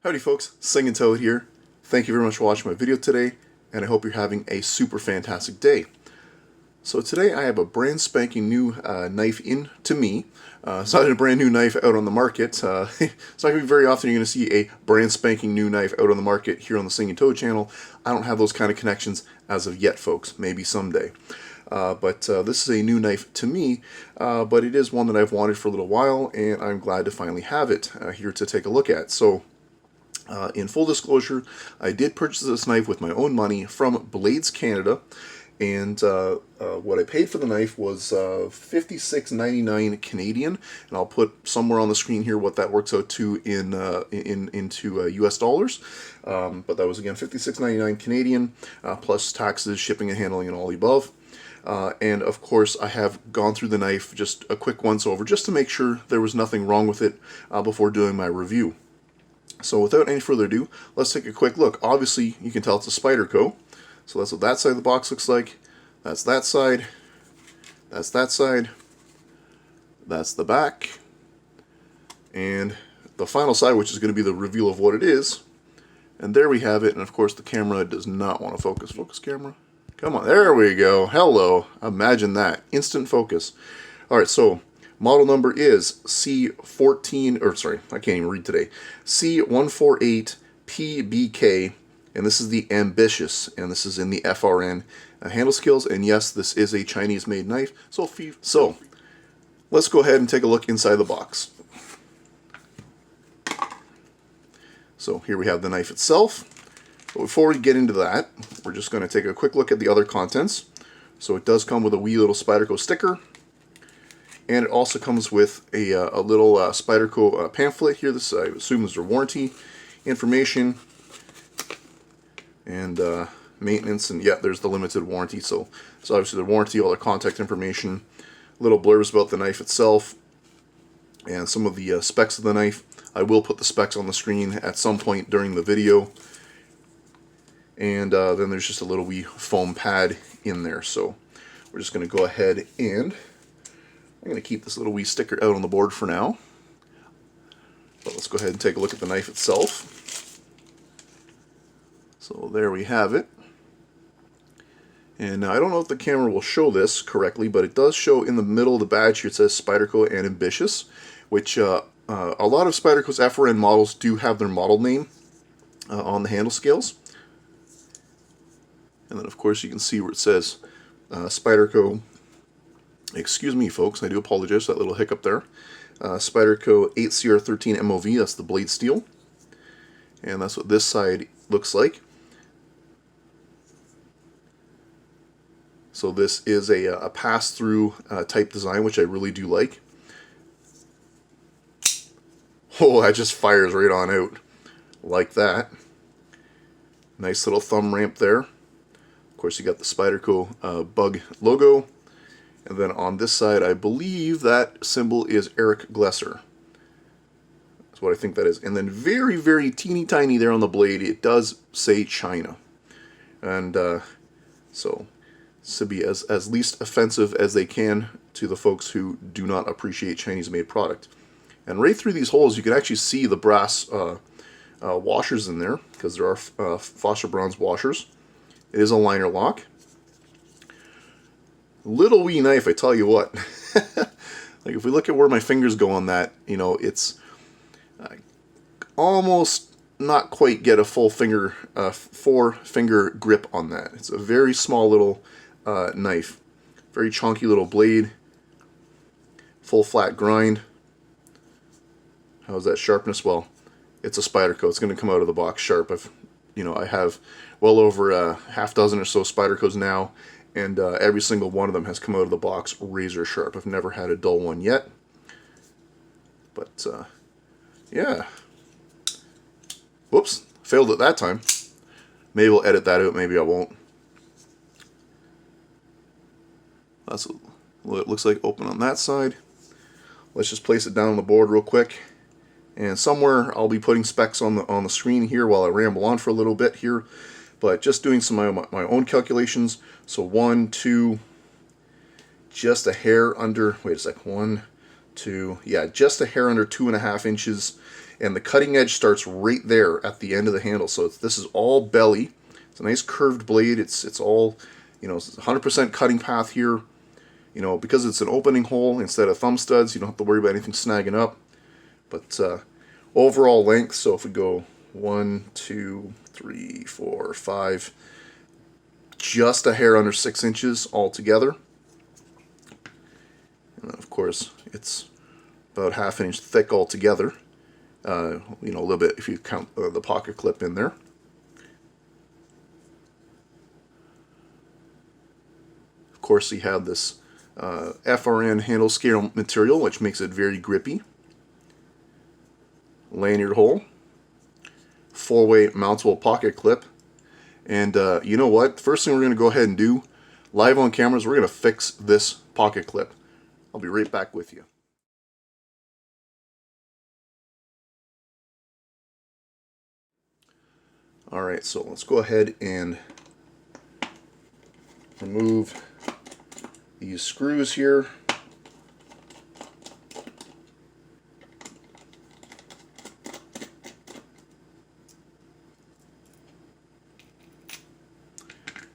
Howdy folks, Singing Toad here. Thank you very much for watching my video today, and I hope you're having a super fantastic day. So today I have a brand spanking new knife in to me. It's not a brand new knife out on the market. It's not going to be very often you're going to see a brand spanking new knife out on the market here on the Singing Toad channel. I don't have those kind of connections as of yet, folks. Maybe someday. But this is a new knife to me, but it is one that I've wanted for a little while, and I'm glad to finally have it here to take a look at. So, in full disclosure, I did purchase this knife with my own money from Blades Canada, and what I paid for the knife was $56.99 Canadian, and I'll put somewhere on the screen here what that works out to into US dollars. But that was again $56.99 Canadian, plus taxes, shipping and handling, and all the above. And of course, I have gone through the knife, just a quick once over, just to make sure there was nothing wrong with it before doing my review. So without any further ado, let's take a quick look. Obviously, you can tell it's a Spyderco. So that's what that side of the box looks like. That's that side. That's that side. That's the back. And the final side, which is going to be the reveal of what it is. And there we have it. And of course, the camera does not want to focus. Focus, camera. Come on. There we go. Hello. Imagine that. Instant focus. All right, so model number is C14, or sorry, I can't even read today. C148PBK, and this is the Ambitious, and this is in the FRN handle skills. And yes, this is a Chinese-made knife. So let's go ahead and take a look inside the box. So here we have the knife itself. But before we get into that, we're just going to take a quick look at the other contents. So it does come with a wee little Spyderco sticker. And it also comes with a little Spyderco pamphlet here. This, I assume, is their warranty information and maintenance. And yeah, there's the limited warranty. So obviously the warranty, all their contact information, little blurbs about the knife itself, and some of the specs of the knife. I will put the specs on the screen at some point during the video. And then there's just a little wee foam pad in there. So we're just going to go ahead and I'm going to keep this little wee sticker out on the board for now. But let's go ahead and take a look at the knife itself. So there we have it. And now I don't know if the camera will show this correctly, but it does show in the middle of the badge here it says Spyderco and Ambitious, which a lot of Spyderco's FRN models do have their model name on the handle scales. And then of course you can see where it says Spyderco. Excuse me, folks, I do apologize for that little hiccup there. Spyderco 8CR13 MOV, that's the blade steel. And that's what this side looks like. So this is a pass-through type design, which I really do like. Oh, that just fires right on out. Like that. Nice little thumb ramp there. Of course, you got the Spyderco bug logo. And then on this side, I believe that symbol is Eric Glesser. That's what I think that is. And then very, very teeny tiny there on the blade, it does say China. And so this to be as least offensive as they can to the folks who do not appreciate Chinese-made product. And right through these holes, you can actually see the brass washers in there, because there are Foster bronze washers. It is a liner lock. Little wee knife, I tell you what. Like if we look at where my fingers go on that, you know, it's almost not quite get a full finger, 4-finger grip on that. It's a very small little knife, very chunky little blade, full flat grind. How's that sharpness? Well, it's a Spyderco. It's going to come out of the box sharp. I have well over a half dozen or so Spydercos now. And every single one of them has come out of the box razor sharp. I've never had a dull one yet. But, yeah. Whoops. Failed it that time. Maybe we'll edit that out. Maybe I won't. That's what it looks like open on that side. Let's just place it down on the board real quick. And somewhere I'll be putting specs on the screen here while I ramble on for a little bit here. But just doing some of my own calculations. So 1, 2, just a hair under, wait a sec, 1, to, yeah, just a hair under 2.5 inches. And the cutting edge starts right there at the end of the handle. So this is all belly. It's a nice curved blade. It's all, you know, it's 100% cutting path here. You know, because it's an opening hole instead of thumb studs, you don't have to worry about anything snagging up. But overall length, so if we go 1, 2, 3, 4, 5, just a hair under 6 inches altogether. And then of course it's about 1/2 inch thick altogether. You know, a little bit if you count the pocket clip in there. Of course, you have this FRN handle scale material, which makes it very grippy. Lanyard hole, 4-way mountable pocket clip, and you know what? First thing we're going to go ahead and do, live on camera, is we're going to fix this pocket clip. I'll be right back with you. Alright, so let's go ahead and remove these screws here.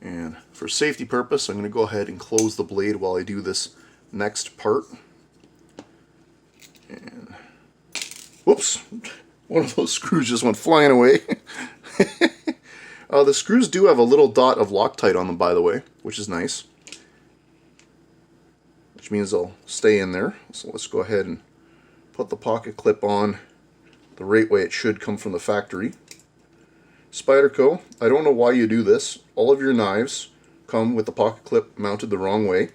And for safety purpose, I'm going to go ahead and close the blade while I do this next part. And whoops, one of those screws just went flying away. The screws do have a little dot of Loctite on them, by the way, which is nice. Which means they'll stay in there. So let's go ahead and put the pocket clip on the right way it should come from the factory. Spyderco, I don't know why you do this. All of your knives come with the pocket clip mounted the wrong way.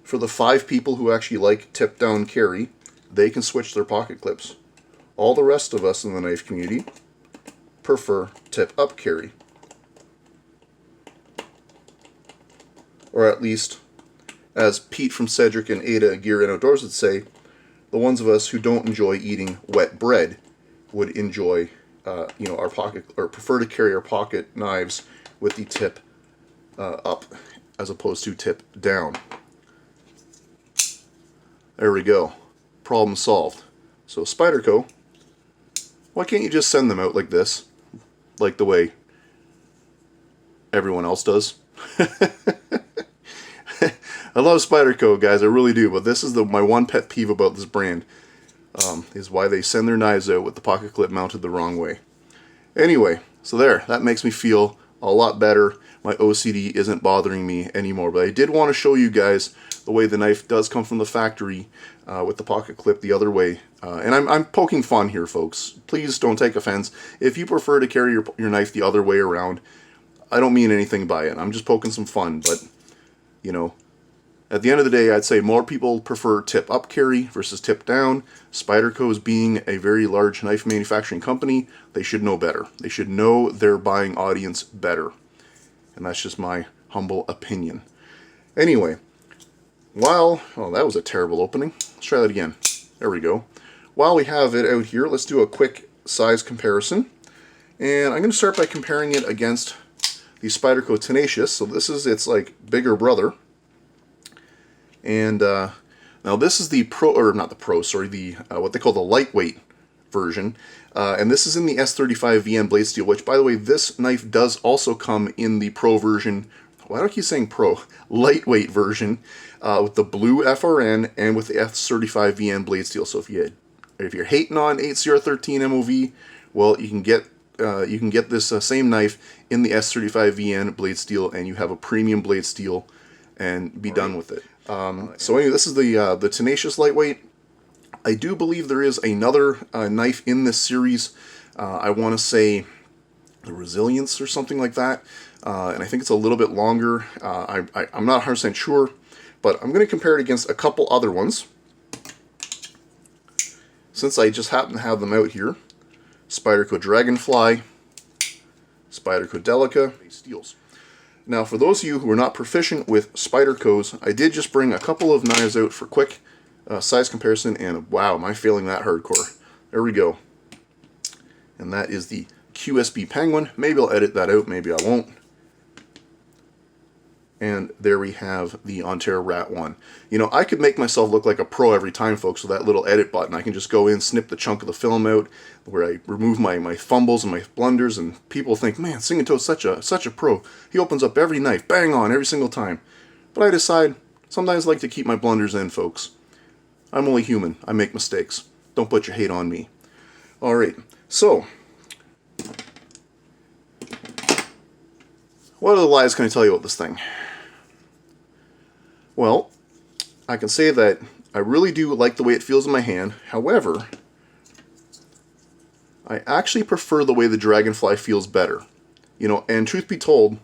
For the 5 people who actually like tip down carry, they can switch their pocket clips. All the rest of us in the knife community prefer tip up carry. Or at least, as Pete from Cedric and Ada Gear and Outdoors would say, the ones of us who don't enjoy eating wet bread would enjoy, you know, our pocket, or prefer to carry our pocket knives with the tip up as opposed to tip down. There we go. Problem solved. So Spyderco, why can't you just send them out like this? Like the way everyone else does? I love Spyderco, guys, I really do, but this is my one pet peeve about this brand, is why they send their knives out with the pocket clip mounted the wrong way. Anyway, so there, that makes me feel a lot better. My OCD isn't bothering me anymore, but I did want to show you guys the way the knife does come from the factory with the pocket clip the other way. And I'm poking fun here, folks. Please don't take offense. If you prefer to carry your knife the other way around, I don't mean anything by it. I'm just poking some fun, but, you know, at the end of the day, I'd say more people prefer tip up carry versus tip down. Spyderco, being a very large knife manufacturing company, they should know better. They should know their buying audience better. And that's just my humble opinion. Anyway, oh, that was a terrible opening. Let's try that again. There we go. While we have it out here, let's do a quick size comparison. And I'm going to start by comparing it against the Spyderco Tenacious. So this is its like bigger brother. And now this is the Pro, or not the Pro, sorry, the what they call the lightweight version. And this is in the S35 VN blade steel, which, by the way, this knife does also come in the Pro version. Why do I keep saying Pro? Lightweight version with the blue FRN and with the S35 VN blade steel. So if you're hating on 8CR13 MOV, well, you can get this same knife in the S35 VN blade steel, and you have a premium blade steel, and be done with it. So anyway, this is the Tenacious lightweight. I do believe there is another knife in this series. I want to say the Resilience or something like that. And I think it's a little bit longer. I'm not 100% sure, but I'm going to compare it against a couple other ones, since I just happen to have them out here. Spyderco Dragonfly, Spyderco Delica, steels. Now, for those of you who are not proficient with Spydercos, I did just bring a couple of knives out for quick size comparison, and wow, am I feeling that hardcore. There we go. And that is the QSB Penguin. Maybe I'll edit that out, maybe I won't. And there we have the Ontario Rat 1. You know, I could make myself look like a pro every time, folks, with that little edit button. I can just go in, snip the chunk of the film out, where I remove my fumbles and my blunders, and people think, man, Singing Toad's such a pro. He opens up every knife, bang on, every single time. But I decide, sometimes I like to keep my blunders in, folks. I'm only human. I make mistakes. Don't put your hate on me. Alright, so what other lies can I tell you about this thing? Well, I can say that I really do like the way it feels in my hand. However, I actually prefer the way the Dragonfly feels better. You know, and truth be told,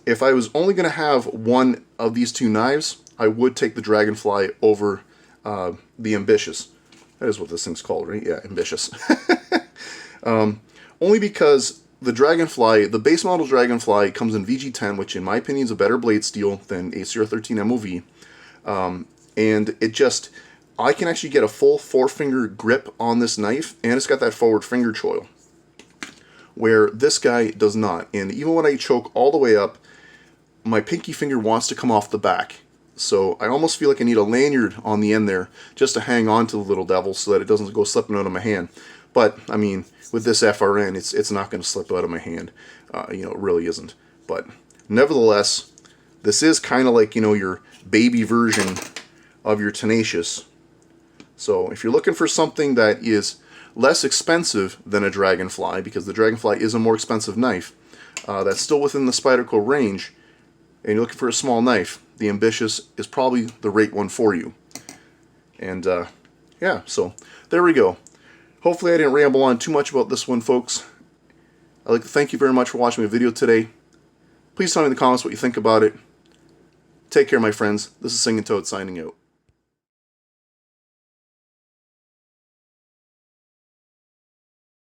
if I was only going to have one of these two knives, I would take the Dragonfly over the Ambitious. That is what this thing's called, right? Yeah, Ambitious. Only because the Dragonfly, the base model Dragonfly, comes in VG10, which in my opinion is a better blade steel than ACR13 MOV. And it just, I can actually get a full 4-finger grip on this knife, and it's got that forward finger choil, where this guy does not. And even when I choke all the way up, my pinky finger wants to come off the back. So I almost feel like I need a lanyard on the end there just to hang on to the little devil so that it doesn't go slipping out of my hand. But, I mean, with this FRN, it's not going to slip out of my hand. You know, it really isn't. But, nevertheless, this is kind of like, you know, your baby version of your Tenacious. So, if you're looking for something that is less expensive than a Dragonfly, because the Dragonfly is a more expensive knife, that's still within the Spyderco range, and you're looking for a small knife, the Ambitious is probably the right one for you. And, yeah, so, there we go. Hopefully I didn't ramble on too much about this one, folks. I'd like to thank you very much for watching my video today. Please tell me in the comments what you think about it. Take care, my friends. This is Singing Toad signing out.